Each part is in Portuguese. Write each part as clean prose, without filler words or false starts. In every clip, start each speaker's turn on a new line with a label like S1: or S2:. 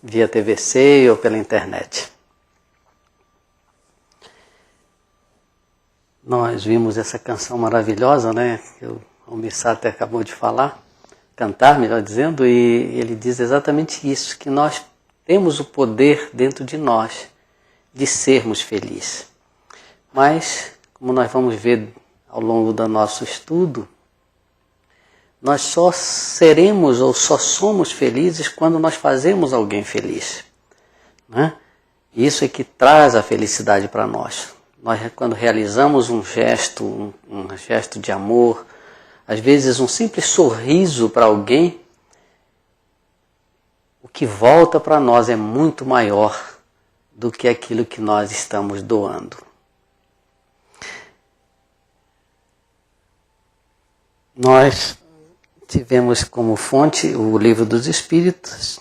S1: via TVC ou pela internet. Nós vimos essa canção maravilhosa, né? Que o Almissáter acabou de cantar, melhor dizendo, e ele diz exatamente isso, que nós temos o poder dentro de nós de sermos felizes. Mas, como nós vamos ver ao longo do nosso estudo, nós só seremos ou só somos felizes quando nós fazemos alguém feliz, né? Isso é que traz a felicidade para nós. Nós, quando realizamos um gesto de amor, às vezes um simples sorriso para alguém, o que volta para nós é muito maior do que aquilo que nós estamos doando. Nós tivemos como fonte o Livro dos Espíritos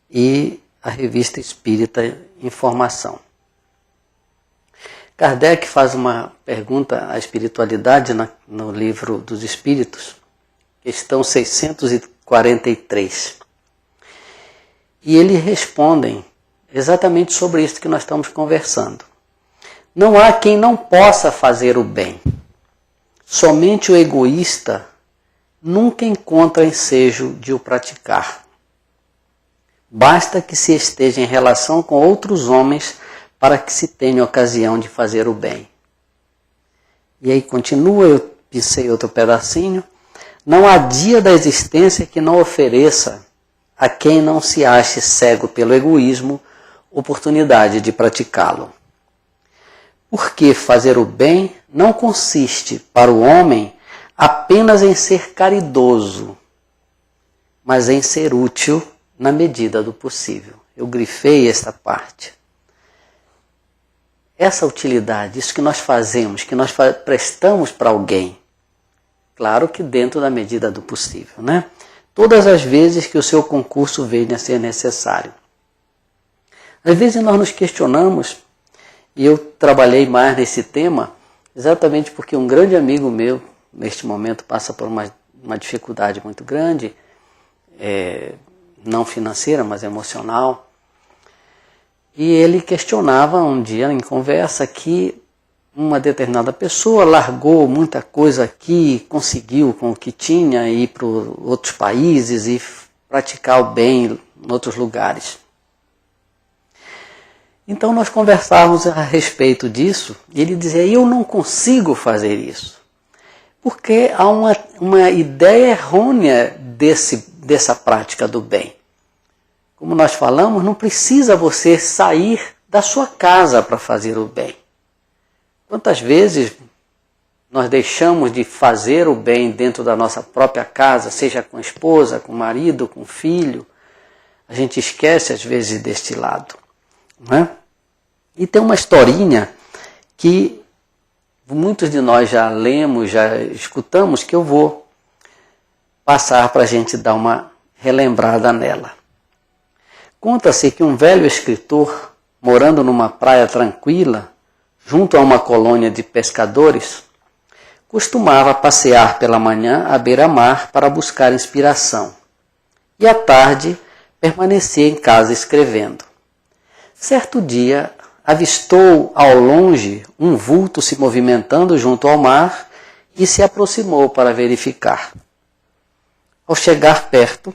S1: e a Revista Espírita Informação. Kardec faz uma pergunta à espiritualidade no Livro dos Espíritos, questão 643. E eles respondem exatamente sobre isso que nós estamos conversando. Não há quem não possa fazer o bem. Somente o egoísta nunca encontra ensejo de o praticar. Basta que se esteja em relação com outros homens para que se tenha ocasião de fazer o bem. E aí continua, eu pisei outro pedacinho. Não há dia da existência que não ofereça a quem não se ache cego pelo egoísmo oportunidade de praticá-lo. Porque fazer o bem não consiste para o homem apenas em ser caridoso, mas em ser útil na medida do possível. Eu grifei esta parte. Essa utilidade, isso que nós fazemos, que nós prestamos para alguém, claro que dentro da medida do possível, né? Todas as vezes que o seu concurso venha a ser necessário. Às vezes nós nos questionamos, e eu trabalhei mais nesse tema, exatamente porque um grande amigo meu, neste momento, passa por uma dificuldade muito grande, não financeira, mas emocional. E ele questionava um dia em conversa que uma determinada pessoa largou muita coisa aqui, conseguiu com o que tinha ir para outros países e praticar o bem em outros lugares. Então nós conversávamos a respeito disso e ele dizia, eu não consigo fazer isso. Porque há uma ideia errônea dessa prática do bem. Como nós falamos, não precisa você sair da sua casa para fazer o bem. Quantas vezes nós deixamos de fazer o bem dentro da nossa própria casa, seja com a esposa, com o marido, com o filho, a gente esquece às vezes deste lado, não é? E tem uma historinha que muitos de nós já lemos, já escutamos, que eu vou passar para a gente dar uma relembrada nela. Conta-se que um velho escritor, morando numa praia tranquila, junto a uma colônia de pescadores, costumava passear pela manhã à beira-mar para buscar inspiração, e à tarde permanecia em casa escrevendo. Certo dia, avistou ao longe um vulto se movimentando junto ao mar e se aproximou para verificar. Ao chegar perto,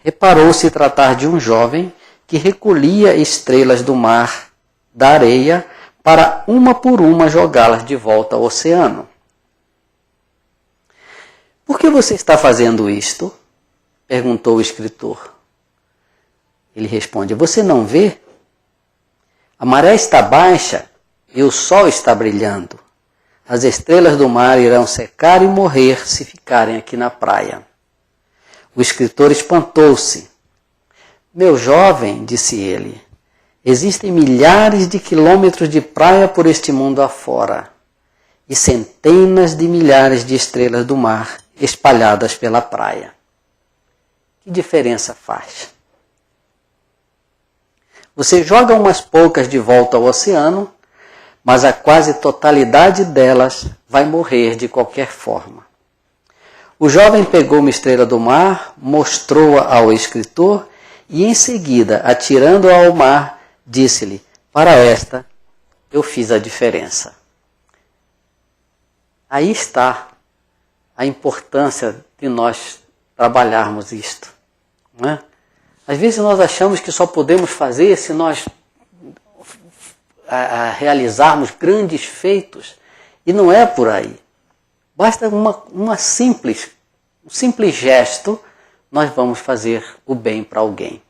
S1: reparou se tratar de um jovem que recolhia estrelas do mar, da areia, para uma por uma jogá-las de volta ao oceano. Por que você está fazendo isto? Perguntou o escritor. Ele responde, você não vê? A maré está baixa e o sol está brilhando. As estrelas do mar irão secar e morrer se ficarem aqui na praia. O escritor espantou-se. Meu jovem, disse ele, existem milhares de quilômetros de praia por este mundo afora e centenas de milhares de estrelas do mar espalhadas pela praia. Que diferença faz? Você joga umas poucas de volta ao oceano, mas a quase totalidade delas vai morrer de qualquer forma. O jovem pegou uma estrela do mar, mostrou-a ao escritor E em seguida, atirando-a ao mar, disse-lhe: para esta eu fiz a diferença. Aí está a importância de nós trabalharmos isto. Não é? Às vezes nós achamos que só podemos fazer se nós realizarmos grandes feitos, e não é por aí. Basta um simples gesto, nós vamos fazer o bem para alguém.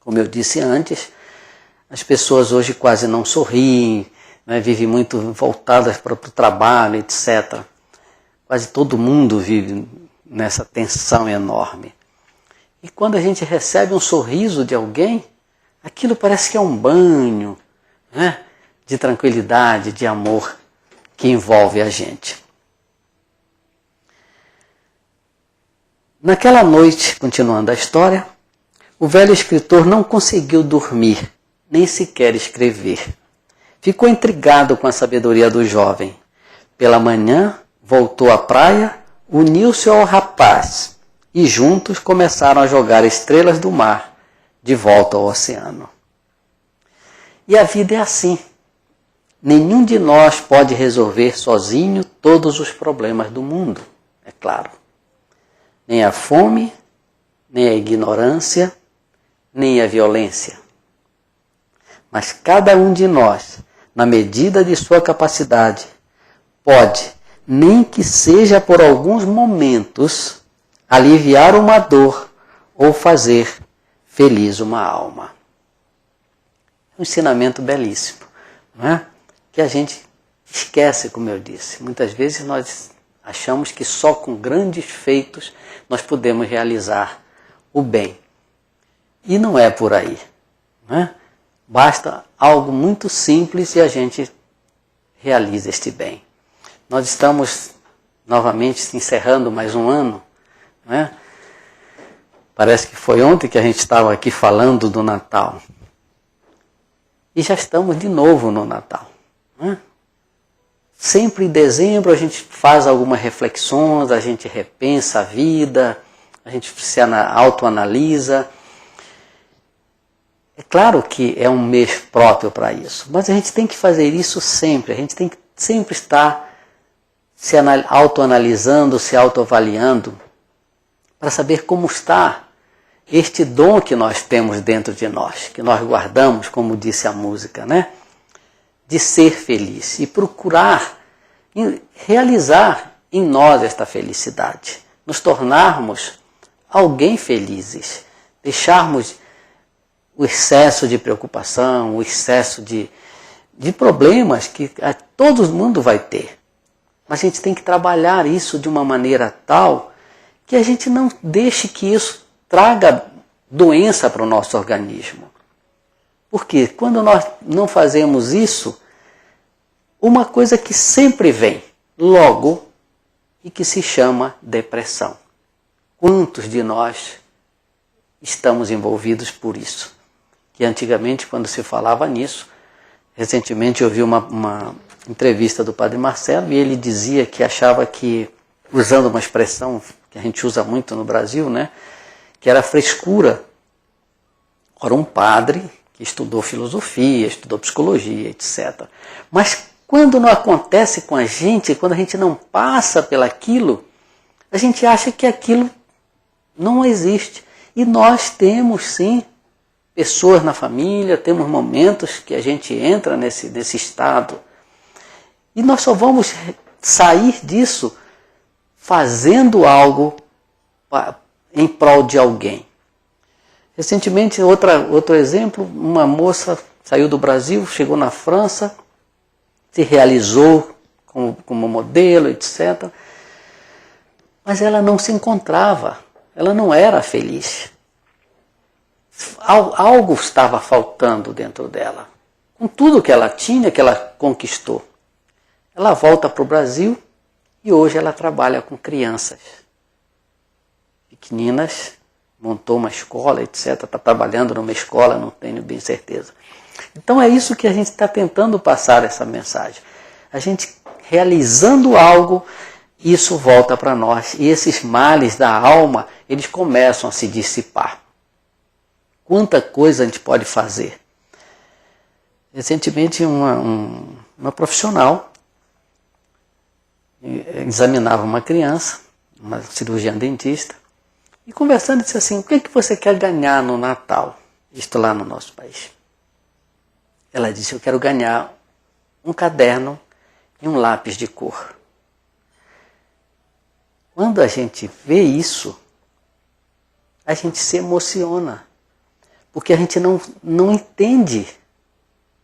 S1: Como eu disse antes, as pessoas hoje quase não sorriem, né, vivem muito voltadas para o trabalho, etc. Quase todo mundo vive nessa tensão enorme. E quando a gente recebe um sorriso de alguém, aquilo parece que é um banho, né, de tranquilidade, de amor que envolve a gente. Naquela noite, continuando a história, o velho escritor não conseguiu dormir, nem sequer escrever. Ficou intrigado com a sabedoria do jovem. Pela manhã, voltou à praia, uniu-se ao rapaz e juntos começaram a jogar estrelas do mar de volta ao oceano. E a vida é assim. Nenhum de nós pode resolver sozinho todos os problemas do mundo, é claro. Nem a fome, nem a ignorância, nem a violência. Mas cada um de nós, na medida de sua capacidade, pode, nem que seja por alguns momentos, aliviar uma dor ou fazer feliz uma alma. É um ensinamento belíssimo, não é? Que a gente esquece, como eu disse. Muitas vezes nós achamos que só com grandes feitos nós podemos realizar o bem. E não é por aí, não é? Basta algo muito simples e a gente realiza este bem. Nós estamos novamente encerrando mais um ano, não é? Parece que foi ontem que a gente estava aqui falando do Natal. E já estamos de novo no Natal. Não é? Sempre em dezembro a gente faz algumas reflexões, a gente repensa a vida, a gente se autoanalisa. É claro que é um mês próprio para isso, mas a gente tem que fazer isso sempre, a gente tem que sempre estar se autoanalisando, se autoavaliando, para saber como está este dom que nós temos dentro de nós, que nós guardamos, como disse a música, né? De ser feliz e procurar realizar em nós esta felicidade, nos tornarmos alguém felizes, deixarmos o excesso de preocupação, o excesso de problemas que todo mundo vai ter. Mas a gente tem que trabalhar isso de uma maneira tal que a gente não deixe que isso traga doença para o nosso organismo. Porque quando nós não fazemos isso, uma coisa que sempre vem logo e que se chama depressão. Quantos de nós estamos envolvidos por isso? Que antigamente, quando se falava nisso, recentemente eu vi uma entrevista do Padre Marcelo e ele dizia que achava que, usando uma expressão que a gente usa muito no Brasil, né, que era frescura. Ora, um padre que estudou filosofia, estudou psicologia, etc. Mas quando não acontece com a gente, quando a gente não passa pelaquilo, a gente acha que aquilo não existe. E nós temos sim pessoas na família, temos momentos que a gente entra nesse estado. E nós só vamos sair disso fazendo algo em prol de alguém. Recentemente, outro exemplo, uma moça saiu do Brasil, chegou na França, se realizou como modelo, etc. Mas ela não se encontrava, ela não era feliz. Algo estava faltando dentro dela. Com tudo que ela tinha, que ela conquistou. Ela volta para o Brasil e hoje ela trabalha com crianças pequeninas, montou uma escola, etc. Está trabalhando numa escola, não tenho bem certeza. Então é isso que a gente está tentando passar essa mensagem. A gente realizando algo, isso volta para nós. E esses males da alma, eles começam a se dissipar. Quanta coisa a gente pode fazer. Recentemente, uma profissional examinava uma criança, uma cirurgiã dentista, e conversando disse assim: o que é que você quer ganhar no Natal? Isto lá no nosso país. Ela disse: eu quero ganhar um caderno e um lápis de cor. Quando a gente vê isso, a gente se emociona, porque a gente não entende.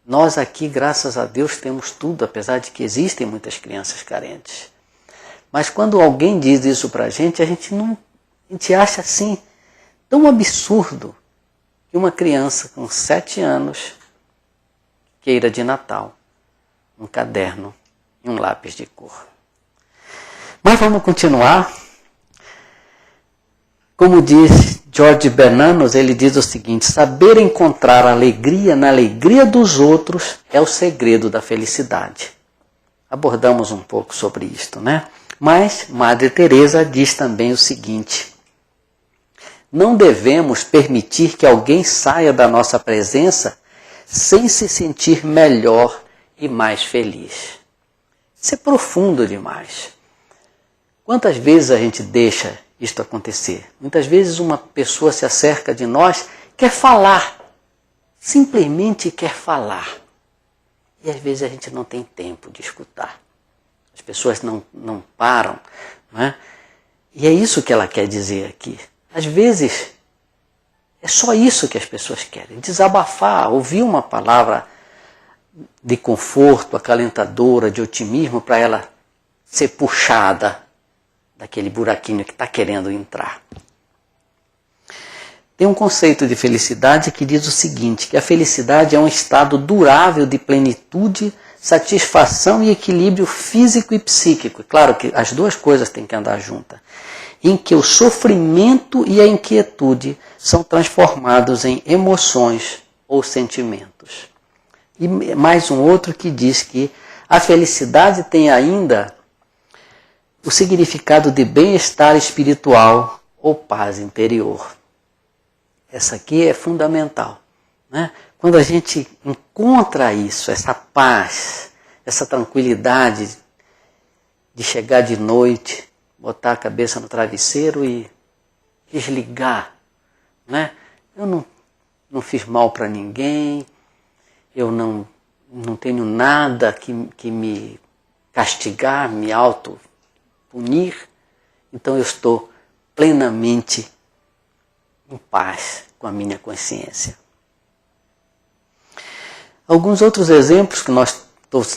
S1: Nós aqui, graças a Deus, temos tudo, apesar de que existem muitas crianças carentes. Mas quando alguém diz isso para a gente acha assim tão absurdo que uma criança com 7 anos queira de Natal um caderno e um lápis de cor. Mas vamos continuar. Como diz George Bernanos, ele diz o seguinte: saber encontrar alegria na alegria dos outros é o segredo da felicidade. Abordamos um pouco sobre isto, né? Mas Madre Teresa diz também o seguinte: não devemos permitir que alguém saia da nossa presença sem se sentir melhor e mais feliz. Isso é profundo demais. Quantas vezes a gente deixa isto acontecer? Muitas vezes uma pessoa se acerca de nós, quer falar, simplesmente quer falar. E às vezes a gente não tem tempo de escutar. As pessoas não param, não é? E é isso que ela quer dizer aqui. Às vezes é só isso que as pessoas querem, desabafar, ouvir uma palavra de conforto, acalentadora, de otimismo, para ela ser puxada daquele buraquinho que está querendo entrar. Tem um conceito de felicidade que diz o seguinte, que a felicidade é um estado durável de plenitude, satisfação e equilíbrio físico e psíquico. Claro que as duas coisas têm que andar juntas. Em que o sofrimento e a inquietude são transformados em emoções ou sentimentos. E mais um outro que diz que a felicidade tem ainda o significado de bem-estar espiritual ou paz interior. Essa aqui é fundamental, né? Quando a gente encontra isso, essa paz, essa tranquilidade de chegar de noite, botar a cabeça no travesseiro e desligar, né? Eu não fiz mal para ninguém, eu não tenho nada que me castigar, me auto-punir, então eu estou plenamente em paz com a minha consciência. Alguns outros exemplos que nós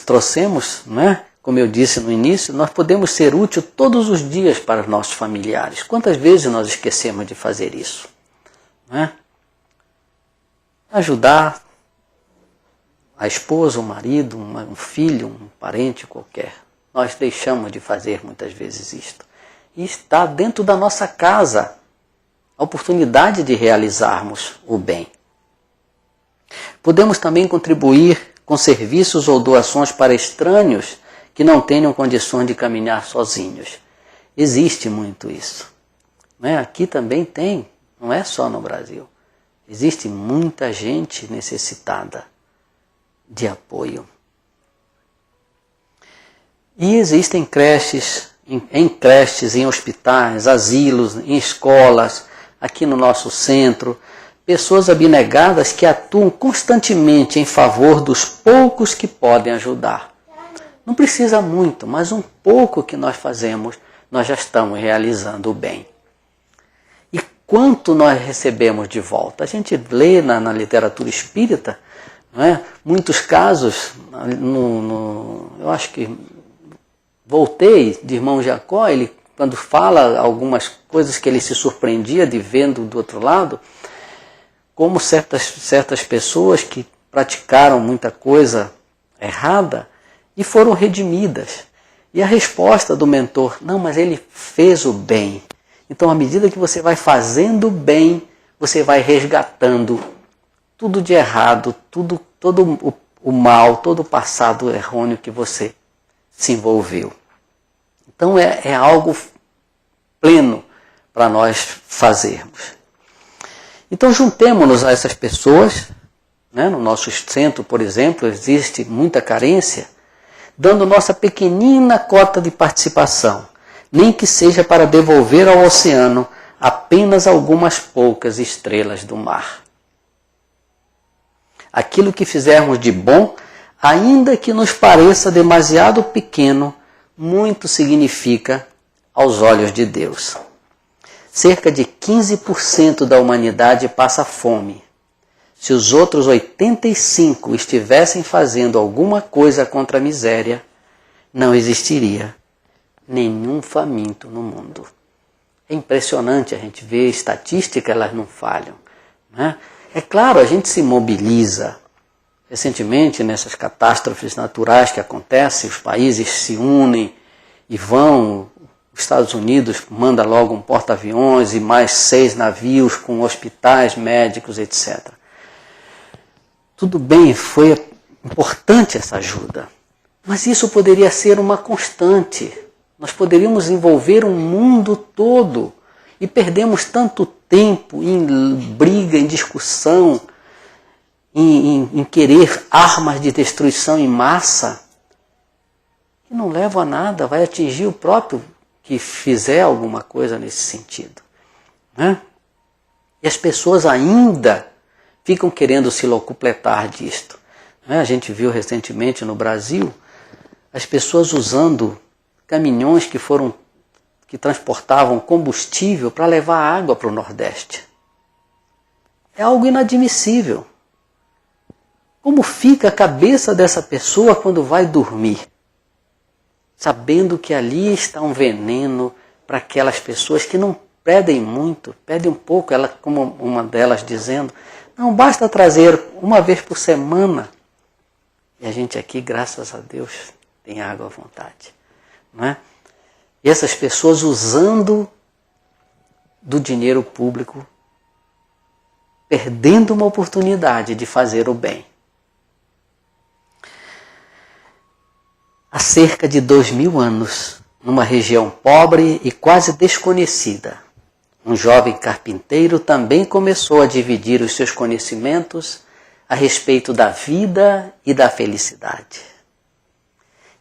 S1: trouxemos, né? Como eu disse no início, nós podemos ser úteis todos os dias para os nossos familiares. Quantas vezes nós esquecemos de fazer isso? Né? Ajudar a esposa, o marido, um filho, um parente qualquer. Nós deixamos de fazer muitas vezes isto. E está dentro da nossa casa a oportunidade de realizarmos o bem. Podemos também contribuir com serviços ou doações para estranhos que não tenham condições de caminhar sozinhos. Existe muito isso. Né? Aqui também tem, não é só no Brasil. Existe muita gente necessitada de apoio. E existem creches, em hospitais, asilos, em escolas, aqui no nosso centro, pessoas abnegadas que atuam constantemente em favor dos poucos que podem ajudar. Não precisa muito, mas um pouco que nós fazemos, nós já estamos realizando o bem. E quanto nós recebemos de volta? A gente lê na literatura espírita, não é? Muitos casos, eu acho que voltei de Irmão Jacó, ele quando fala algumas coisas que ele se surpreendia de vendo do outro lado, como certas pessoas que praticaram muita coisa errada e foram redimidas. E a resposta do mentor, não, mas ele fez o bem. Então, à medida que você vai fazendo o bem, você vai resgatando tudo de errado, todo o mal, todo o passado errôneo que você se envolveu. Então, é algo pleno para nós fazermos. Então juntemo-nos a essas pessoas, né? No nosso centro, por exemplo, existe muita carência, dando nossa pequenina cota de participação, nem que seja para devolver ao oceano apenas algumas poucas estrelas do mar. Aquilo que fizermos de bom, ainda que nos pareça demasiado pequeno, muito significa aos olhos de Deus. Cerca de 15% da humanidade passa fome. Se os outros 85% estivessem fazendo alguma coisa contra a miséria, não existiria nenhum faminto no mundo. É impressionante a gente ver estatísticas, elas não falham, né? É claro, a gente se mobiliza. Recentemente, nessas catástrofes naturais que acontecem, os países se unem e vão. Os Estados Unidos manda logo um porta-aviões e mais 6 navios com hospitais, médicos, etc. Tudo bem, foi importante essa ajuda, mas isso poderia ser uma constante. Nós poderíamos envolver um mundo todo e perdemos tanto tempo em briga, em discussão, em querer armas de destruição em massa, que não levam a nada, vai atingir o próprio que fizer alguma coisa nesse sentido, né? E as pessoas ainda ficam querendo se locupletar disto, né? A gente viu recentemente no Brasil as pessoas usando caminhões que transportavam combustível para levar água para o Nordeste. É algo inadmissível. Como fica a cabeça dessa pessoa quando vai dormir? Sabendo que ali está um veneno para aquelas pessoas que não pedem muito, pedem um pouco, ela, como uma delas dizendo, não basta trazer uma vez por semana. E a gente aqui, graças a Deus, tem água à vontade, não é? E essas pessoas usando do dinheiro público, perdendo uma oportunidade de fazer o bem. Há cerca de 2000 anos, numa região pobre e quase desconhecida, um jovem carpinteiro também começou a dividir os seus conhecimentos a respeito da vida e da felicidade.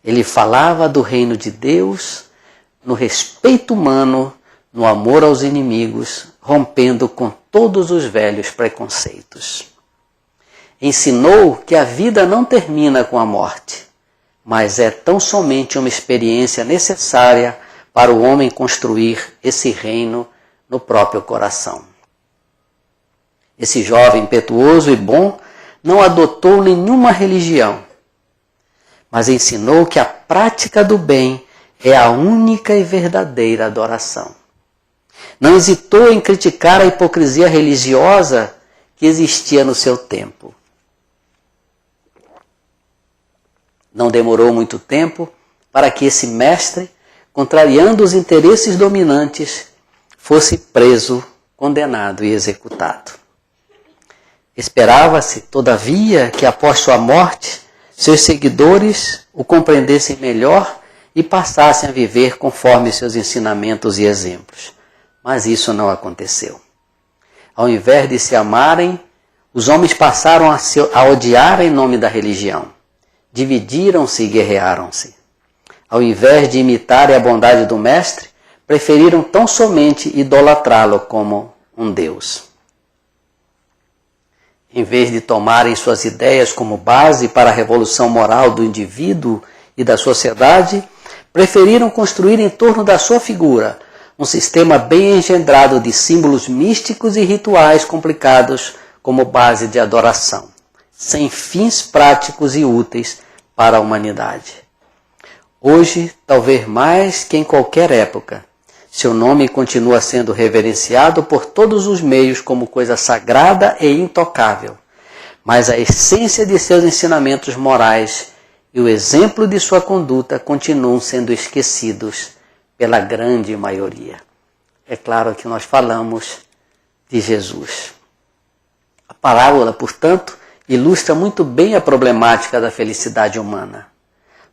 S1: Ele falava do reino de Deus, no respeito humano, no amor aos inimigos, rompendo com todos os velhos preconceitos. Ensinou que a vida não termina com a morte, mas é tão somente uma experiência necessária para o homem construir esse reino no próprio coração. Esse jovem impetuoso e bom não adotou nenhuma religião, mas ensinou que a prática do bem é a única e verdadeira adoração. Não hesitou em criticar a hipocrisia religiosa que existia no seu tempo. Não demorou muito tempo para que esse mestre, contrariando os interesses dominantes, fosse preso, condenado e executado. Esperava-se, todavia, que após sua morte, seus seguidores o compreendessem melhor e passassem a viver conforme seus ensinamentos e exemplos. Mas isso não aconteceu. Ao invés de se amarem, os homens passaram a odiar em nome da religião. Dividiram-se e guerrearam-se. Ao invés de imitarem a bondade do mestre, preferiram tão somente idolatrá-lo como um Deus. Em vez de tomarem suas ideias como base para a revolução moral do indivíduo e da sociedade, preferiram construir em torno da sua figura um sistema bem engendrado de símbolos místicos e rituais complicados como base de adoração, sem fins práticos e úteis para a humanidade. Hoje, talvez mais que em qualquer época, seu nome continua sendo reverenciado por todos os meios como coisa sagrada e intocável, mas a essência de seus ensinamentos morais e o exemplo de sua conduta continuam sendo esquecidos pela grande maioria. É claro que nós falamos de Jesus. A parábola, portanto, ilustra muito bem a problemática da felicidade humana.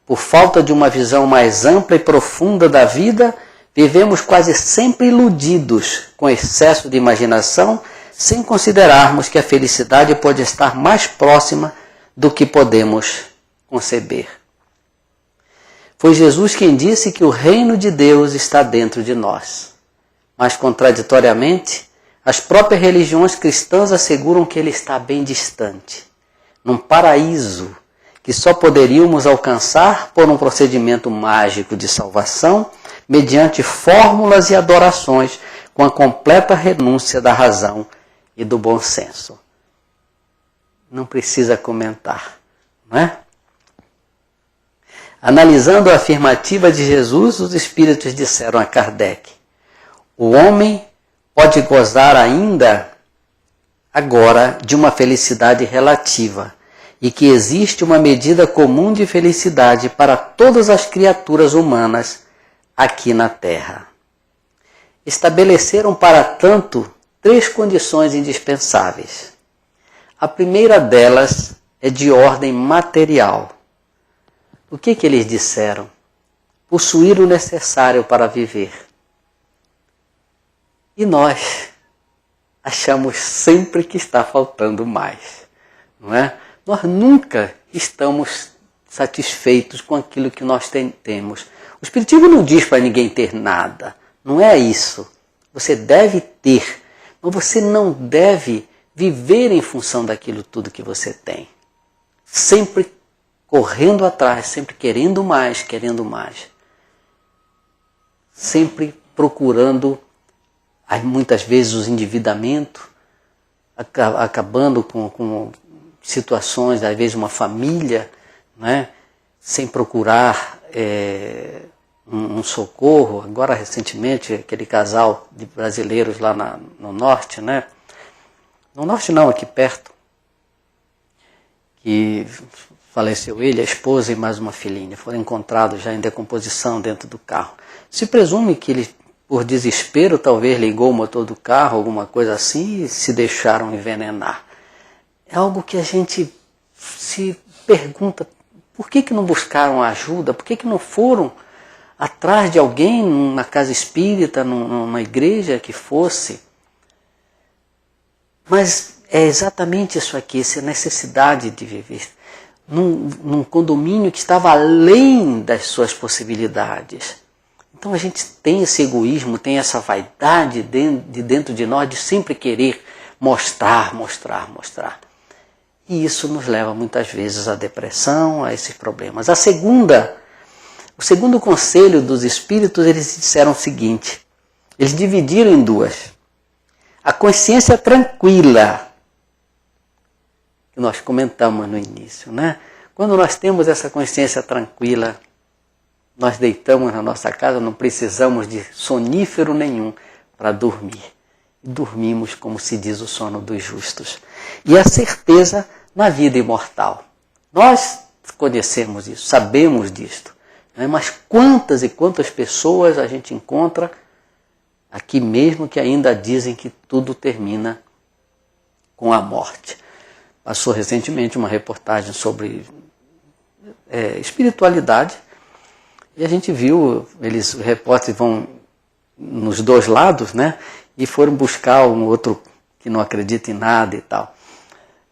S1: Por falta de uma visão mais ampla e profunda da vida, vivemos quase sempre iludidos com excesso de imaginação, sem considerarmos que a felicidade pode estar mais próxima do que podemos conceber. Foi Jesus quem disse que o reino de Deus está dentro de nós. Mas, contraditoriamente, as próprias religiões cristãs asseguram que ele está bem distante, num paraíso que só poderíamos alcançar por um procedimento mágico de salvação, mediante fórmulas e adorações, com a completa renúncia da razão e do bom senso. Não precisa comentar, não é? Analisando a afirmativa de Jesus, os espíritos disseram a Kardec: o homem pode gozar ainda agora de uma felicidade relativa e que existe uma medida comum de felicidade para todas as criaturas humanas aqui na Terra. Estabeleceram, para tanto, 3 condições indispensáveis. A primeira delas é de ordem material. O que eles disseram? Possuir o necessário para viver. E nós achamos sempre que está faltando mais, não é? Nós nunca estamos satisfeitos com aquilo que nós temos. O Espiritismo não diz para ninguém ter nada, não é isso. Você deve ter, mas você não deve viver em função daquilo tudo que você tem. Sempre correndo atrás, sempre querendo mais, sempre procurando, muitas vezes, o endividamento, acabando com situações, às vezes uma família, né, sem procurar um socorro. Agora, recentemente, aquele casal de brasileiros lá no norte, né? No norte não, aqui perto, que faleceu ele, a esposa e mais uma filhinha, foram encontrados já em decomposição dentro do carro. Se presume que ele, por desespero, talvez ligou o motor do carro, alguma coisa assim, e se deixaram envenenar. É algo que a gente se pergunta, por que não buscaram ajuda? Por que não foram atrás de alguém na casa espírita, numa igreja que fosse? Mas é exatamente isso aqui, essa necessidade de viver num condomínio que estava além das suas possibilidades. Então a gente tem esse egoísmo, tem essa vaidade de dentro de nós de sempre querer mostrar. E isso nos leva muitas vezes à depressão, a esses problemas. O segundo conselho dos espíritos, eles disseram o seguinte, eles dividiram em 2. A consciência tranquila, que nós comentamos no início, né? Quando nós temos essa consciência tranquila, nós deitamos na nossa casa, não precisamos de sonífero nenhum para dormir. E dormimos, como se diz, o sono dos justos. E a certeza na vida imortal. Nós conhecemos isso, sabemos disto, né? Mas quantas e quantas pessoas a gente encontra aqui mesmo que ainda dizem que tudo termina com a morte. Passou recentemente uma reportagem sobre espiritualidade e a gente viu, os repórteres vão nos 2 lados, né? E foram buscar um outro que não acredita em nada e tal.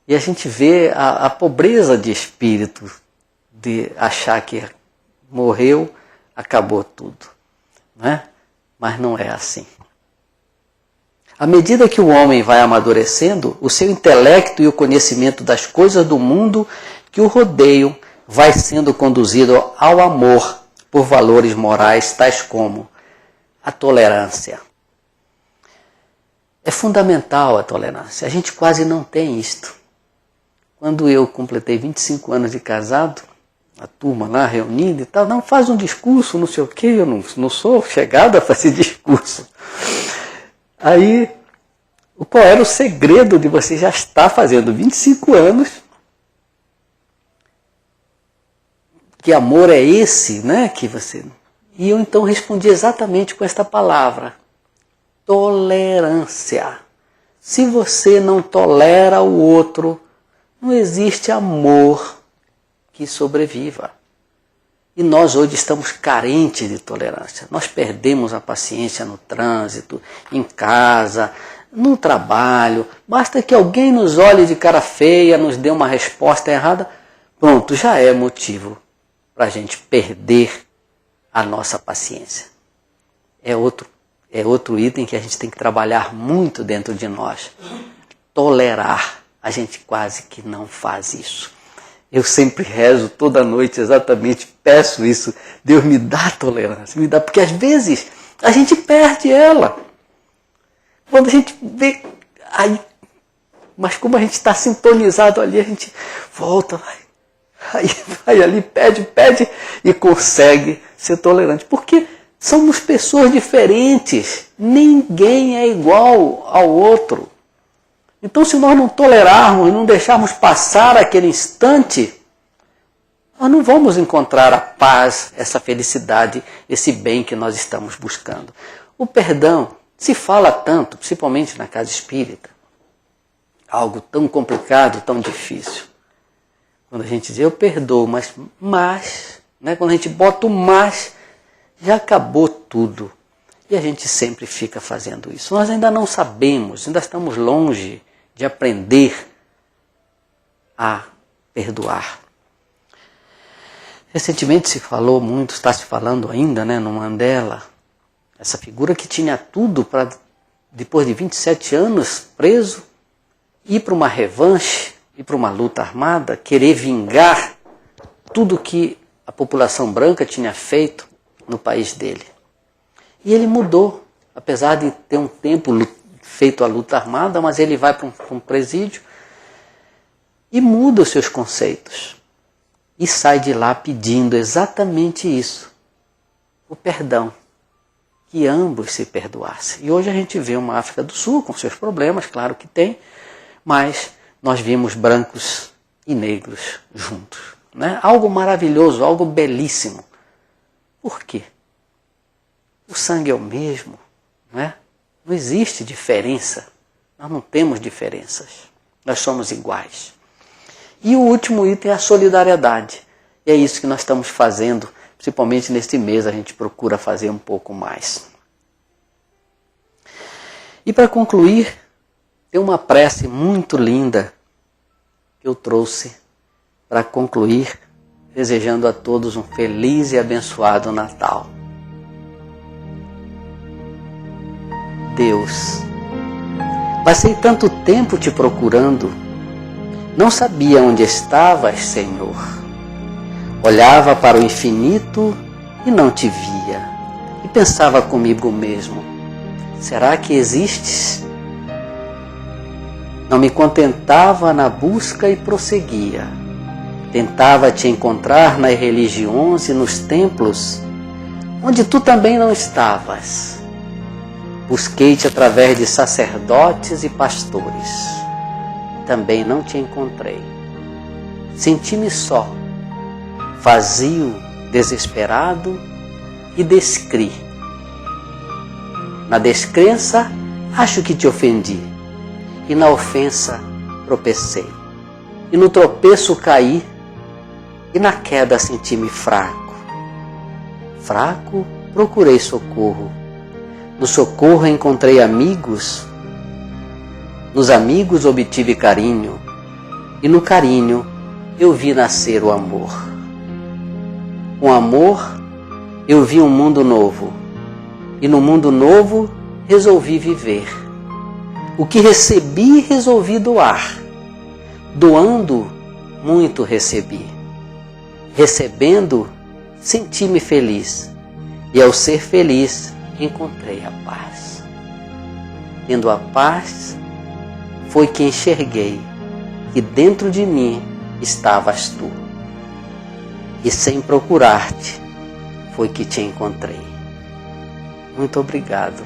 S1: E a gente vê a pobreza de espírito de achar que morreu, acabou tudo, né? Mas não é assim. À medida que o homem vai amadurecendo, o seu intelecto e o conhecimento das coisas do mundo que o rodeiam vai sendo conduzido ao amor por valores morais tais como a tolerância. É fundamental a tolerância. A gente quase não tem isto. Quando eu completei 25 anos de casado, a turma lá reunida e tal, não, faz um discurso, não sei o quê, eu não sou chegado a fazer discurso. Aí, qual era o segredo de você já estar fazendo 25 anos? Que amor é esse, né? Que você... E eu então respondi exatamente com esta palavra. Tolerância. Se você não tolera o outro, não existe amor que sobreviva. E nós hoje estamos carentes de tolerância. Nós perdemos a paciência no trânsito, em casa, no trabalho, basta que alguém nos olhe de cara feia, nos dê uma resposta errada, pronto, já é motivo para a gente perder a nossa paciência. É outro item que a gente tem que trabalhar muito dentro de nós. Tolerar. A gente quase que não faz isso. Eu sempre rezo toda noite exatamente, peço isso. Deus me dá tolerância, me dá, porque às vezes a gente perde ela. Quando a gente vê, aí, mas como a gente está sintonizado ali, a gente volta, vai ali, pede e consegue ser tolerante. Porque somos pessoas diferentes, ninguém é igual ao outro. Então, se nós não tolerarmos, não deixarmos passar aquele instante, nós não vamos encontrar a paz, essa felicidade, esse bem que nós estamos buscando. O perdão, se fala tanto, principalmente na casa espírita, algo tão complicado, tão difícil. Quando a gente diz, eu perdoo, mas né, quando a gente bota o mas, já acabou tudo. E a gente sempre fica fazendo isso. Nós ainda não sabemos, ainda estamos longe de aprender a perdoar. Recentemente se falou muito, está se falando ainda, né, no Mandela, essa figura que tinha tudo para, depois de 27 anos preso, ir para uma revanche, ir para uma luta armada, querer vingar tudo que a população branca tinha feito no país dele. E ele mudou, apesar de ter um tempo feito a luta armada, mas ele vai para um presídio e muda os seus conceitos. E sai de lá pedindo exatamente isso, o perdão, que ambos se perdoassem. E hoje a gente vê uma África do Sul com seus problemas, claro que tem, mas nós vimos brancos e negros juntos. Né? Algo maravilhoso, algo belíssimo. Por quê? O sangue é o mesmo, né? Não existe diferença, nós não temos diferenças, nós somos iguais. E o último item é a solidariedade, e é isso que nós estamos fazendo, principalmente neste mês a gente procura fazer um pouco mais. E para concluir, tem uma prece muito linda que eu trouxe para concluir, desejando a todos um feliz e abençoado Natal. Deus, passei tanto tempo te procurando, não sabia onde estavas, Senhor. Olhava para o infinito e não te via, e pensava comigo mesmo, será que existes? Não me contentava na busca e prosseguia. Tentava te encontrar nas religiões e nos templos, onde tu também não estavas. Busquei-te através de sacerdotes e pastores. Também não te encontrei. Senti-me só, vazio, desesperado e descri. Na descrença, acho que te ofendi. E na ofensa, tropecei. E no tropeço caí. E na queda senti-me fraco. Fraco, procurei socorro. No socorro encontrei amigos, nos amigos obtive carinho, e no carinho eu vi nascer o amor. Com amor eu vi um mundo novo, e no mundo novo resolvi viver. O que recebi, resolvi doar. Doando, muito recebi. Recebendo, senti-me feliz, e ao ser feliz, encontrei a paz. Tendo a paz, foi que enxerguei que dentro de mim estavas tu. E sem procurar-te, foi que te encontrei. Muito obrigado.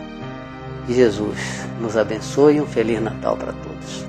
S1: Que Jesus nos abençoe e um Feliz Natal para todos.